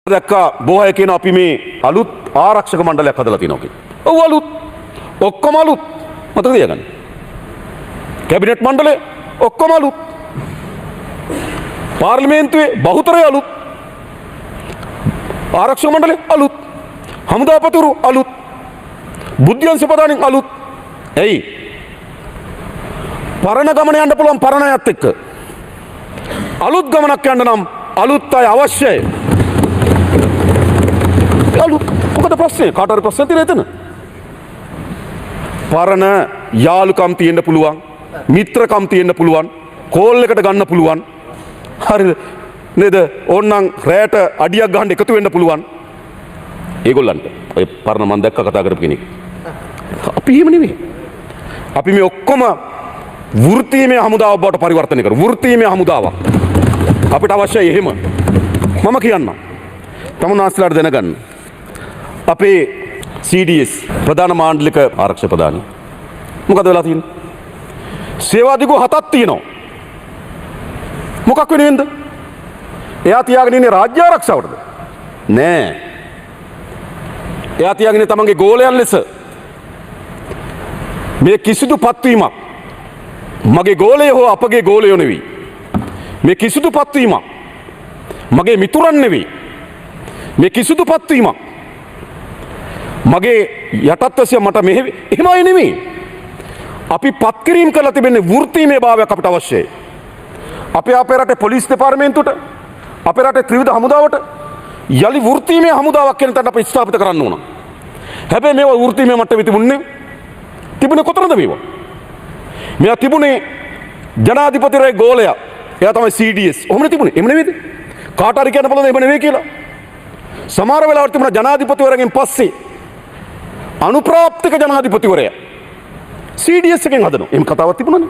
දැක්කා බොහෝ අය කියන අපි මේ අලුත් ආරක්ෂක මණ්ඩලයක් හදලා තියෙනවා කියලා. ඔව් අලුත්. ඔක්කොම අලුත්. මතක තියාගන්න. කැබිනට් මණ්ඩලය ඔක්කොම අලුත්. පාර්ලිමේන්තුවේ බහුතරය අලුත්. ආරක්ෂක මණ්ඩලය අලුත්. හමුදාපතිවරු අලුත්. බුද්ධ්‍යංශ ප්‍රධානීන් අලුත්. එයි. පරණ ගමන යන්න පුළුවන් පරණ අයත් එක්ක. අලුත් ගමනක් යන්න නම් අලුත් අය අවශ්‍යයි. අලුත් මොකද ප්‍රශ්නේ? කාට හරි ප්‍රශ්න තියෙන එතන? පරණ යාළුකම් තියෙන්න පුළුවන්, මිත්‍රකම් තියෙන්න පුළුවන්, කෝල් එකට ගන්න පුළුවන්. හරිද? නේද? ඕන්නම් රැයට අඩියක් ගන්න එකතු වෙන්න පුළුවන්. ඒගොල්ලන්ට ඔය පරණ මම දැක්ක කතා කරපු කෙනෙක්. අපි එහෙම නෙමෙයි. අපි මේ ඔක්කොම වෘත්තීමය හමුදාවක් බවට පරිවර්තනය කරමු. වෘත්තීමය හමුදාවක්. අපිට අවශ්‍යයි එහෙම. මම කියන්නම්. තමුන්නාස්ලාට දැනගන්න. අපේ CDS ප්‍රධාන මාණ්ඩලික ආරක්ෂක ප්‍රධානී මොකද වෙලා තියෙන්නේ? සේවා දිගු 7ක් තියෙනවා. මොකක් වෙනුවෙන්ද? එයා තියාගෙන ඉන්නේ රාජ්‍ය ආරක්ෂාවටද? නෑ. එයා තියාගෙන තමන්ගේ ගෝලයන් ලෙස මේ කිසිදු පත්වීමක් මගේ ගෝලය හෝ අපගේ ගෝලයෝ නෙවෙයි. මේ කිසිදු පත්වීමක් මගේ මිතුරන් නෙවෙයි. මේ කිසිදු පත්වීමක් මගේ යටත්වසිය මට එහෙමයි නෙමෙයි. අපි පත්කිරීම කරලා තිබෙන්නේ වෘත්තීමය භාවයක් අපිට අවශ්‍යයි. අපේ රටේ පොලිස් දෙපාර්තමේන්තුවට, අපේ රටේ ත්‍රිවිධ හමුදාවට යලි වෘත්තීමය හමුදාවක් කියන තැනට අපි ස්ථාපිත කරන්න ඕන. හැබැයි මේවා වෘත්තීමය මට්ටමේ තිබුණේ කොතනද මේවා? මේවා තිබුණේ ජනාධිපතිරේ ගෝලයා. එයා තමයි CDS. ඔහොමනේ තිබුණේ. එහෙම නෙවෙයිද? කාට හරි කියන්න බලන්න එහෙම නෙවෙයි කියලා. සමහර වෙලාවට තිබුණා ජනාධිපතිවරගෙන් පස්සේ අනුප්‍රාප්තික ජනාධිපතිවරයා CDS එකෙන් හදනවා. එහෙම කතාවක් තිබුණානේ.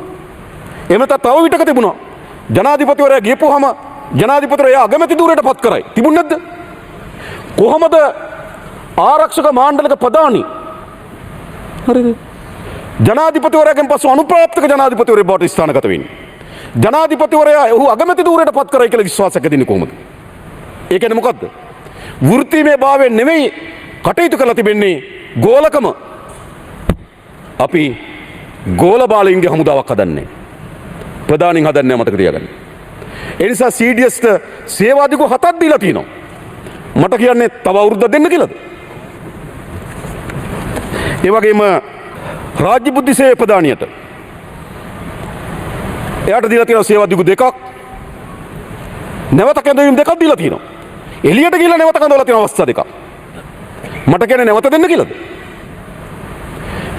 එහෙම තව විටක තිබුණා. ජනාධිපතිවරයා ගියපුවාම ජනාධිපතිවරයා අගමැති ධූරයට පත් කරයි. තිබුණ නැද්ද? කොහොමද ආරක්ෂක මාණ්ඩලික ප්‍රධානී හරිද? ජනාධිපතිවරයාගෙන් පස්සෙ අනුප්‍රාප්තික ජනාධිපතිවරයෙක් බවට ස්ථානගත වෙන්නේ. ජනාධිපතිවරයා ඔහු අගමැති ධූරයට පත් කරයි කියලා විශ්වාසයක් දෙන්නේ කොහොමද? ඒ කියන්නේ මොකද්ද? වෘත්තීමය භාවයෙන් නෙවෙයි කටයුතු කරලා තිබෙන්නේ ගෝලකම. අපි ගෝල බාලයින්ගේ හමුදාවක් හදන්නේ. ප්‍රධානීන් හදන්නේ මතක තියාගන්න. ඒ නිසා CDSට සේවා දිගු 7ක් දීලා තියෙනවා. මට කියන්නේ තව අවුරුද්දක් දෙන්න කියලාද? ඒ වගේම රාජ්‍ය බුද්ධි සේවා ප්‍රධානියට එයාට දීලා තියෙනවා සේවා දිගු 2ක්. නැවත කැඳවීම් 2ක් දීලා තියෙනවා. එළියට ගිහලා නැවත කඳවලා තියෙන අවස්ථා 2ක්. මට කියන්නේ නැවත දෙන්න කියලාද?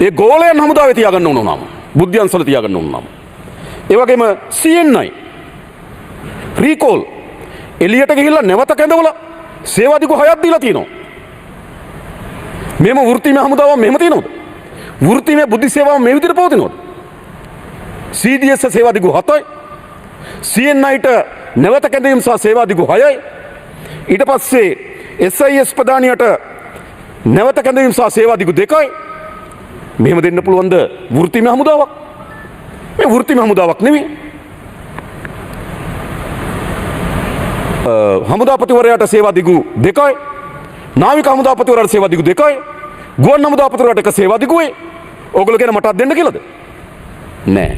ඒ ගෝලයන් හමුදාවේ තියාගන්න ඕන නම. බුද්ධ්‍යංශවල තියාගන්න ඕන නම. ඒ වගේම CNI රීකෝල් එළියට ගිහිල්ලා නැවත කැඳවලා සේවා දිගු 6ක් දීලා තියෙනවා. මේම වෘත්තීමය හමුදාව මෙහෙම තියෙනවද? වෘත්තීමය බුද්ධි සේවාව මේ විදිහට පවතිනවද? CDS සේවා දිගු 7යි. CNIට නැවත කැඳවීම සහ සේවා දිගු 6යි. ඊට පස්සේ SIS ප්‍රධානියට නැවත කැඳවීම සහ සේවා දිගු 2යි. මෙහෙම දෙන්න පුළුවන්ද වෘත්තීමය හමුදාවක්? මේ වෘත්තීමය හමුදාවක් නෙමෙයි. හමුදාපතිවරයාට සේවා දිගු 2යි. නාවික හමුදාපතිවරයාට සේවා දිගු 2යි. ගුවන් හමුදාපතිවරයාට එක සේවා දිගුයි. ඕගොල්ලෝ කියන මටත් දෙන්න කියලාද? නෑ.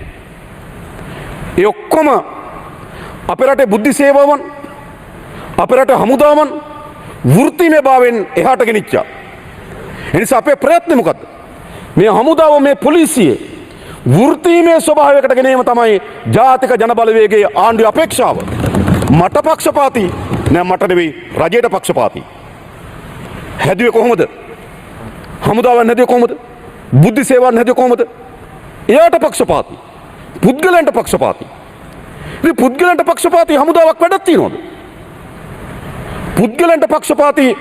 ඒ ඔක්කොම අපේ රටේ බුද්ධි සේවාවන්, අපේ රටේ හමුදාවන් වෘත්තීමය භාවයෙන් එහාට ගෙනිච්චා. ඒ නිසා අපේ ප්‍රයත්නය මොකද්ද? මේ හමුදාව මේ පොලිසිය වෘත්තීමය ස්වභාවයකට ගෙනීම තමයි ජාතික ජනබලවේගයේ ආණ්ඩුවේ අපේක්ෂාව. මට පක්ෂපාතී නෑ, මට නෙවෙයි රජයට පක්ෂපාතී. හැදුවේ කොහොමද? හමුදාවන් හැදුවේ කොහොමද? බුද්ධි සේවාවන් හැදුවේ කොහොමද? එයාට පක්ෂපාතී. පුද්ගලයන්ට පක්ෂපාතී. ඉතින් පුද්ගලයන්ට පක්ෂපාතී හමුදාවක් වැඩක් තියනවද? පුද්ගලයන්ට පක්ෂපාතී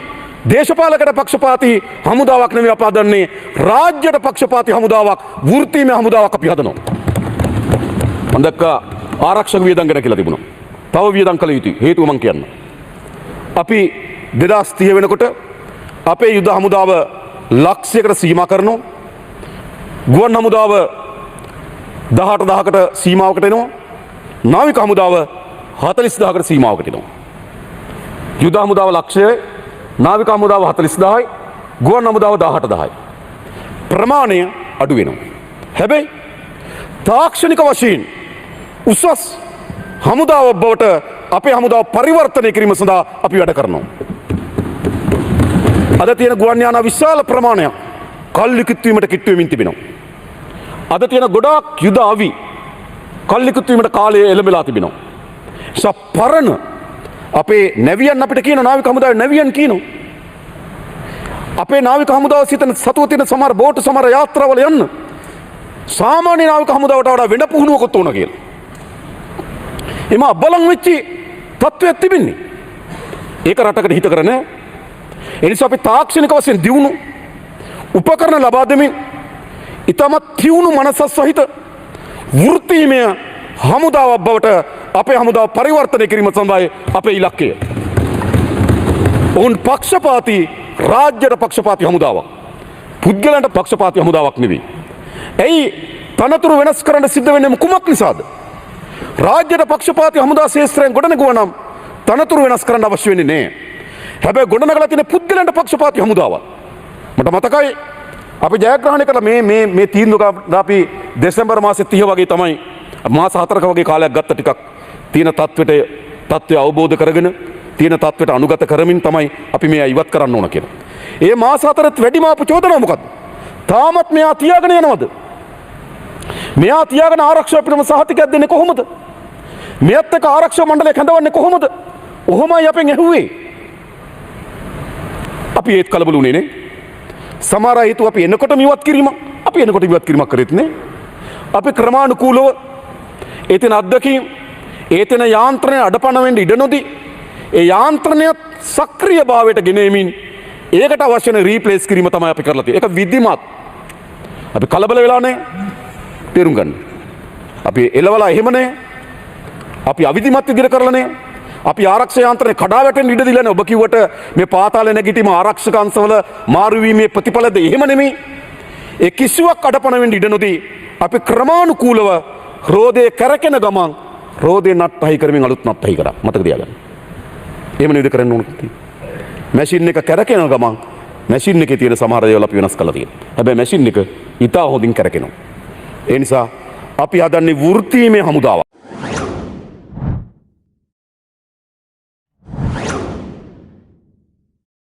දේශපාලකට පක්ෂපාතී හමුදාවක් නෙවෙයි අප හදන්නේ. රාජ්‍යයට පක්ෂපාතී හමුදාවක්, වෘත්තීමය හමුදාවක් අපි හදනවා. මම දැක්කා ආරක්ෂක වියදම් ගැන කියලා තිබුණා. තව වියදම් කළ යුතුයි. හේතුව මම කියන්න. අපි 2030 වෙනකොට අපේ යුද හමුදාව ලක්ෂයකට සීමා කරනවා. ගුවන් හමුදාව 18000කට සීමාවකට එනවා. නාවික හමුදාව 40000කට සීමාවකට එනවා. යුද හමුදාව ලක්ෂයයි, නාවික හමුදාව 40000යි, ගුවන් හමුදාව 18000යි. ප්‍රමාණය අඩු වෙනවා. හැබැයි තාක්ෂණික වශයෙන් උසස් හමුදාවක් බවට අපේ හමුදාව පරිවර්තනය කිරීම සඳහා අපි වැඩ කරනවා. අද තියෙන ගුවන් යාන විශාල ප්‍රමාණයක් කල්ලිකුත් වීමට කිට්ටු වෙමින් තිබෙනවා. අද තියෙන ගොඩාක් යුද අවි කල්ලිකුත් වීමට කාලය එළඹලා තිබෙනවා. නිසා පරණ අපේ නැවියන් අපිට කියන නාවික හමුදාවේ නැවියන් කියනවා. අපේ නාවික හමුදාව සිතන සතුව තියෙන සමහර බෝට් සමහර යාත්‍රාවල යන්න සාමාන්‍ය නාවික හමුදාවට වඩා වෙන පුහුණුවකුත් ඕන කියලා. එම බලන් වෙච්චි තත්ත්වයක් තිබෙන්නේ. ඒක රටකට හිත කර නැහැ. ඒ නිසා අපි තාක්ෂණික වශයෙන් දියුණු උපකරණ ලබා දෙමින් ඊටමත් තියුණු මනසක් සහිත වෘත්තීමය හමුදාවක් බවට අපේ හමුදාව පරිවර්තනය කිරීම සඳහායි අපේ ඉලක්කය. ඔවුන් පක්ෂපාතී රාජ්‍යයට පක්ෂපාතී හමුදාවක්. පුද්ගලයන්ට පක්ෂපාතී හමුදාවක් නෙවෙයි. ඇයි තනතුරු වෙනස් කරන්න සිද්ධ වෙන්නේ කුමක් නිසාද? රාජ්‍යයට පක්ෂපාතී හමුදා ශේෂ්ත්‍රයෙන් ගොඩනගුවා නම් තනතුරු වෙනස් කරන්න අවශ්‍ය වෙන්නේ නැහැ. හැබැයි ගොඩනගලා තියෙන පුද්ගලයන්ට පක්ෂපාතී හමුදාවක්. මට මතකයි අපි ජයග්‍රහණය කළ මේ තීන්දුව අපි දෙසැම්බර් මාසේ 30 වගේ තමයි මාස 4ක වගේ කාලයක් ගත්ත ටිකක් තියෙන තත්ත්වය අවබෝධ කරගෙන තියෙන තත්ත්වයට අනුගත කරමින් තමයි අපි මේ ඉවත් කරන්න ඕන කියලා. ඒ මාස 4ත් වැඩිම අප චෝදනාව මොකද්ද? තාමත් මෙයා තියාගෙන යනවද? මෙයා තියාගෙන ආරක්ෂක පිටම සහතිකයක් දෙන්නේ කොහොමද? මෙයත් එක්ක ආරක්ෂක මණ්ඩලය කැඳවන්නේ කොහොමද? ඔහොමයි අපෙන් ඇහුවේ. අපි ඒත් කලබල වුණේ නේ. සමහර හේතු අපි එනකොටම ඉවත් කිරීම. අපි එනකොට ඉවත් කිරීමක් කරෙත් නේ. අපි ක්‍රමානුකූලව ඒතන අද්දකීම් ඒතන යාන්ත්‍රණය අඩපණ වෙන්න ඉඩ නොදී ඒ යාන්ත්‍රණය සක්‍රීය භාවයට ගෙනෙමින් ඒකට අවශ්‍ය වෙන රීප්ලේස් කිරීම තමයි අපි කරලා තියෙන්නේ. ඒක විධිමත්. අපි කලබල වෙලා නැහැ. තේරුම් ගන්න. අපි එළවලා එහෙම නැහැ. අපි අවිධිමත් විදිහට කරලා නැහැ. අපි ආරක්ෂක යාන්ත්‍රණය කඩා වැටෙන්න ඉඩ දීලා නැහැ. ඔබ කිව්වට මේ පාතාලේ නැගිටීම ආරක්ෂක අංශවල මාරු වීමේ ප්‍රතිඵලද එහෙම නෙමෙයි. ඒ කිසිවක් අඩපණ වෙන්න ඉඩ නොදී අපි ක්‍රමානුකූලව රෝදේ කරකෙන ගමන් රෝදේ නට්ටහයි කරමින් අලුත් නට්ටහයි කරා. මතක තියාගන්න. එහෙම නේද කරන්න ඕන කිව්වේ. මැෂින් එක කරකෙන ගමන් මැෂින් එකේ තියෙන සමහර දේවල් අපි වෙනස් කරලා තියෙනවා. හැබැයි මැෂින් එක ඉතා හොඳින් කරකිනවා. ඒ නිසා අපි හදන්නේ වෘත්තීමය හමුදාවක්.